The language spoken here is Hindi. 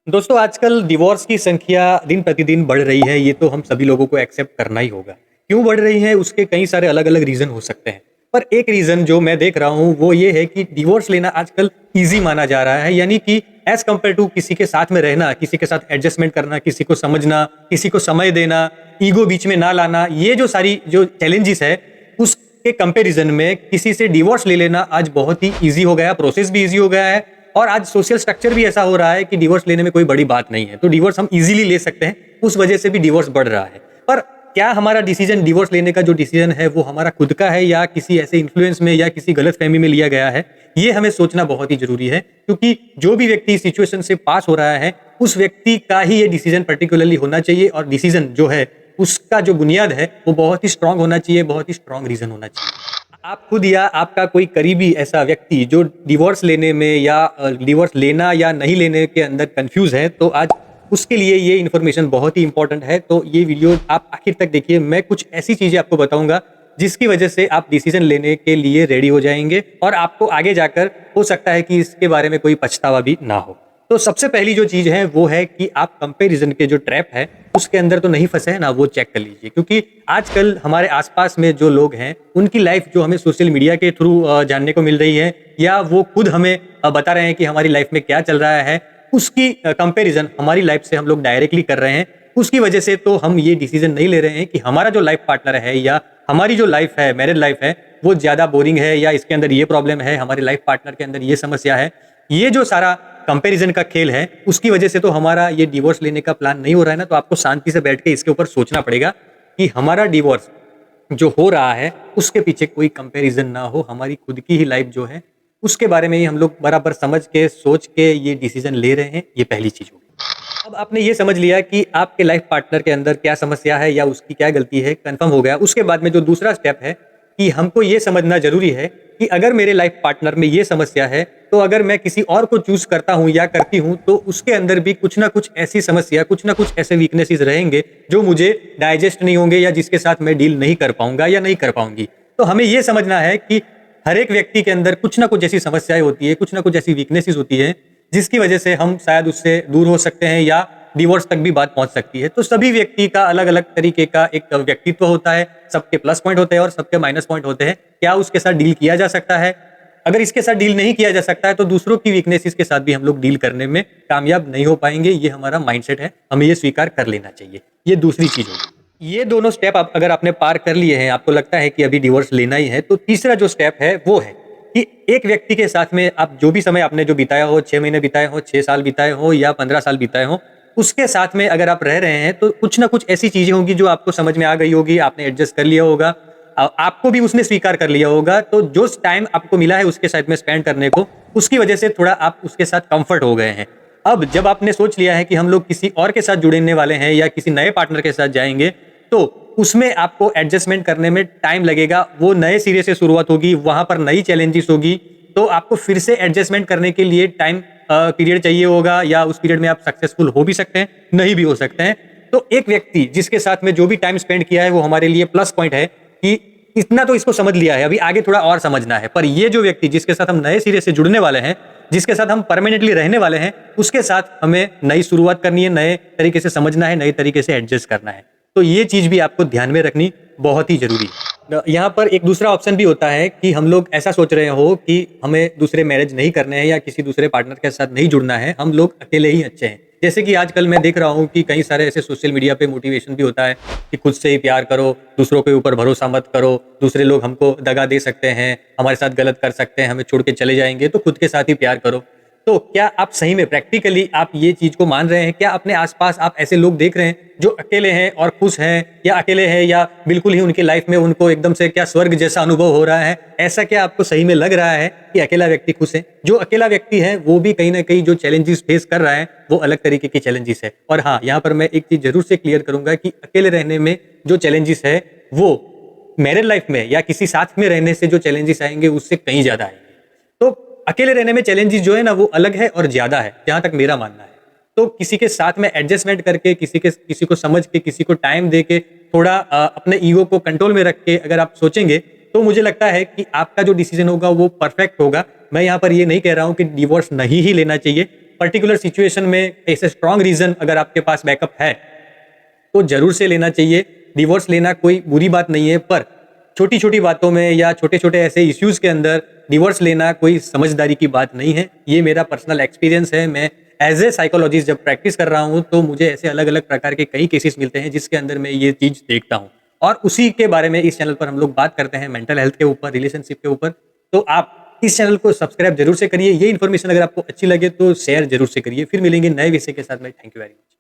दोस्तों आजकल डिवोर्स की संख्या दिन प्रतिदिन बढ़ रही है, ये तो हम सभी लोगों को एक्सेप्ट करना ही होगा। क्यों बढ़ रही है उसके कई सारे अलग-अलग रीज़न हो सकते हैं। पर एक रीज़न जो मैं देख रहा हूँ वो ये है कि डिवोर्स लेना आजकल ईज़ी माना जा रहा है, यानी कि एज़ कम्पेयर टू किसी के साथ में रहना, किसी के साथ एडजस्टमेंट करना, किसी को समझना, किसी को समय देना, ईगो बीच में ना लाना, ये जो सारी जो चैलेंजेस है, उसके कंपैरिज़न में किसी से डिवोर्स ले लेना आज बहुत ही ईज़ी हो गया, प्रोसेस भी ईज़ी हो गया है और आज सोशल स्ट्रक्चर भी ऐसा हो रहा है कि डिवोर्स लेने में कोई बड़ी बात नहीं है। तो डिवोर्स हम इजीली ले सकते हैं, उस वजह से भी डिवोर्स बढ़ रहा है। पर क्या हमारा डिसीजन डिवोर्स लेने का जो डिसीजन है वो हमारा खुद का है या किसी ऐसे इन्फ्लुएंस में या किसी गलतफहमी में लिया गया है? ये हमें सोचना बहुत ही ज़रूरी है, क्योंकि जो भी व्यक्ति इस सिचुएशन से पास हो रहा है, उस व्यक्ति का ही ये डिसीजन पर्टिकुलरली होना चाहिए और डिसीजन जो है, उसका जो बुनियाद है, वो बहुत ही स्ट्रॉन्ग होना चाहिए, बहुत ही स्ट्रॉन्ग रीज़न होना चाहिए। आप खुद या आपका कोई करीबी ऐसा व्यक्ति जो डिवोर्स लेने में या डिवोर्स लेना या नहीं लेने के अंदर कंफ्यूज है, तो आज उसके लिए ये इन्फॉर्मेशन बहुत ही इंपॉर्टेंट है। तो ये वीडियो आप आखिर तक देखिए। मैं कुछ ऐसी चीज़ें आपको बताऊँगा, जिसकी वजह से आप डिसीज़न लेने के लिए रेडी हो जाएँगे और आपको आगे जाकर हो सकता है कि इसके बारे में कोई पछतावा भी ना हो। तो सबसे पहली जो चीज़ है वो है कि आप कंपैरिज़न के जो ट्रैप है, उसके अंदर तो नहीं फँसे हैं ना, वो चेक कर लीजिए। क्योंकि आजकल हमारे आस-पास में जो लोग हैं, उनकी लाइफ़ जो हमें सोशल मीडिया के थ्रू जानने को मिल रही है या वो खुद हमें बता रहे हैं कि हमारी लाइफ़ में क्या चल रहा है, उसकी कंपैरिज़न हमारी लाइफ़ से हम लोग डायरेक्टली कर रहे हैं। उसकी वजह से तो हम ये डिसीज़न नहीं ले रहे हैं कि हमारा जो लाइफ़ पार्टनर है या हमारी जो लाइफ़ है, मैरिड लाइफ़ है, वो ज़्यादा बोरिंग है या इसके अंदर ये प्रॉब्लम है, हमारे लाइफ़ पार्टनर के अंदर ये समस्या है। ये जो सारा कंपैरिजन का खेल है, उसकी वजह से तो हमारा ये डिवोर्स लेने का प्लान नहीं हो रहा है ना, तो आपको शांति से बैठ के इसके ऊपर सोचना पड़ेगा कि हमारा डिवोर्स जो हो रहा है, उसके पीछे कोई कंपैरिजन ना हो, हमारी खुद की ही लाइफ जो है, उसके बारे में ही हम लोग बराबर समझ के, सोच के ये डिसीजन ले रहे हैं, ये पहली चीज़ होगी। अब आपने ये समझ लिया कि आपके लाइफ पार्टनर के अंदर क्या समस्या है या उसकी क्या गलती है, कन्फर्म हो गया। उसके बाद में जो दूसरा स्टेप है कि हमको ये समझना ज़रूरी है कि अगर मेरे लाइफ पार्टनर में ये समस्या है, तो अगर मैं किसी और को चूज़ करता हूँ या करती हूँ, तो उसके अंदर भी कुछ ना कुछ ऐसी समस्या, कुछ ना कुछ ऐसे वीकनेसेस रहेंगे, जो मुझे डाइजेस्ट नहीं होंगे या जिसके साथ मैं डील नहीं कर पाऊँगा या नहीं कर पाऊँगी। तो हमें ये समझना है कि हर एक व्यक्ति के अंदर कुछ ना कुछ ऐसी समस्याएँ होती है, कुछ ना कुछ ऐसी वीकनेसेस होती है, जिसकी वजह से हम शायद उससे दूर हो सकते हैं या डिवोर्स तक भी बात पहुंच सकती है। तो सभी व्यक्ति का अलग-अलग तरीके का एक व्यक्तित्व होता है, सबके प्लस पॉइंट होते हैं और सबके माइनस पॉइंट होते हैं। क्या उसके साथ डील किया जा सकता है? अगर इसके साथ डील नहीं किया जा सकता है, तो दूसरों की वीकनेसेस के साथ भी हम लोग डील करने में कामयाब नहीं हो पाएँगे। ये हमारा माइंडसेट है, हमें ये स्वीकार कर लेना चाहिए। ये दूसरी चीज़ होगी। ये दोनों स्टेप आप अगर आपने पार कर लिए हैं, आपको लगता है कि अभी डिवोर्स लेना ही है, तो तीसरा जो स्टेप है वो है कि एक व्यक्ति के साथ में आप जो भी समय आपने जो बिताया हो, 6 महीने बिताए हो, 6 साल बिताए हो या 15 साल बिताए हो, उसके साथ में अगर आप रह रहे हैं, तो कुछ ना कुछ ऐसी चीज़ें होंगी जो आपको समझ में आ गई होगी, आपने एडजस्ट कर लिया होगा। आपको भी उसने स्वीकार कर लिया होगा, तो जो टाइम आपको मिला है उसके साथ में स्पेंड करने को, उसकी वजह से थोड़ा आप उसके साथ कम्फर्ट हो गए हैं। अब जब आपने सोच लिया है कि हम लोग किसी और के साथ जुड़ने वाले हैं या किसी नए पार्टनर के साथ जाएँगे, तो उसमें आपको एडजस्टमेंट करने में टाइम लगेगा। वो नए सिरे से शुरुआत होगी, वहाँ पर नई चैलेंजेस होगी, तो आपको फिर से एडजस्टमेंट करने के लिए टाइम पीरियड चाहिए होगा या उस पीरियड में आप सक्सेसफुल हो भी सकते हैं, नहीं भी हो सकते हैं। तो एक व्यक्ति जिसके साथ में जो भी टाइम स्पेंड किया है, वो हमारे लिए प्लस पॉइंट है कि इतना तो इसको समझ लिया है, अभी आगे थोड़ा और समझना है। पर ये जो व्यक्ति जिसके साथ हम नए सिरे से जुड़ने वाले हैं, जिसके साथ हम परमानेंटली रहने वाले हैं, उसके साथ हमें नई शुरुआत करनी है, नए तरीके से समझना है, नए तरीके से एडजस्ट करना है। तो ये चीज़ भी आपको ध्यान में रखनी बहुत ही ज़रूरी है। यहाँ पर एक दूसरा ऑप्शन भी होता है कि हम लोग ऐसा सोच रहे हो कि हमें दूसरे मैरिज नहीं करने हैं या किसी दूसरे पार्टनर के साथ नहीं जुड़ना है, हम लोग अकेले ही अच्छे हैं। जैसे कि आजकल मैं देख रहा हूँ कि कई सारे ऐसे सोशल मीडिया पे मोटिवेशन भी होता है कि खुद से ही प्यार करो, दूसरों के ऊपर भरोसा मत करो, दूसरे लोग हमको दगा दे सकते हैं, हमारे साथ गलत कर सकते हैं, हमें छोड़ के चले जाएंगे, तो खुद के साथ ही प्यार करो। तो क्या आप सही में प्रैक्टिकली आप ये चीज़ को मान रहे हैं? क्या अपने आस-पास आप ऐसे लोग देख रहे हैं जो अकेले हैं और खुश हैं, या अकेले हैं या बिल्कुल ही उनकी लाइफ में उनको एकदम से क्या स्वर्ग जैसा अनुभव हो रहा है? ऐसा क्या आपको सही में लग रहा है कि अकेला व्यक्ति खुश है? जो अकेला व्यक्ति है वो भी कहीं न कहीं जो चैलेंजेस फेस कर रहा है, वो अलग तरीके की चैलेंजेस है। और हाँ, यहाँ पर मैं एक चीज़ ज़रूर से क्लियर करूँगा कि अकेले रहने में जो चैलेंजेस है, वो मैरिड लाइफ में या किसी साथ में रहने से जो चैलेंजेस आएँगे, उससे कहीं ज़्यादा आएँगे। तो अकेले रहने में चैलेंजेस जो है ना, वो अलग है और ज़्यादा है, जहाँ तक मेरा मानना है। तो किसी के साथ में एडजस्टमेंट करके, किसी को समझ के, किसी को टाइम दे के, थोड़ा अपने ईगो को कंट्रोल में रख के अगर आप सोचेंगे, तो मुझे लगता है कि आपका जो डिसीजन होगा वो परफेक्ट होगा। मैं यहाँ पर ये नहीं कह रहा हूँ कि डिवोर्स नहीं ही लेना चाहिए, पर्टिकुलर सिचुएशन में ऐसे स्ट्रांग रीजन अगर आपके पास बैकअप है तो जरूर से लेना चाहिए। डिवोर्स लेना कोई बुरी बात नहीं है, पर छोटी छोटी बातों में या छोटे छोटे ऐसे इश्यूज के अंदर डिवोर्स लेना कोई समझदारी की बात नहीं है। ये मेरा पर्सनल एक्सपीरियंस है। मैं एज ए साइकोलॉजिस्ट जब प्रैक्टिस कर रहा हूँ तो मुझे ऐसे अलग अलग प्रकार के कई केसेस मिलते हैं जिसके अंदर मैं ये चीज देखता हूँ, और उसी के बारे में इस चैनल पर हम लोग बात करते हैं, मेंटल हेल्थ के ऊपर, रिलेशनशिप के ऊपर। तो आप इस चैनल को सब्सक्राइब जरूर से करिए। ये इन्फॉर्मेशन अगर आपको अच्छी लगे तो शेयर जरूर से करिए। फिर मिलेंगे नए विषय के साथ में। Thank you very much.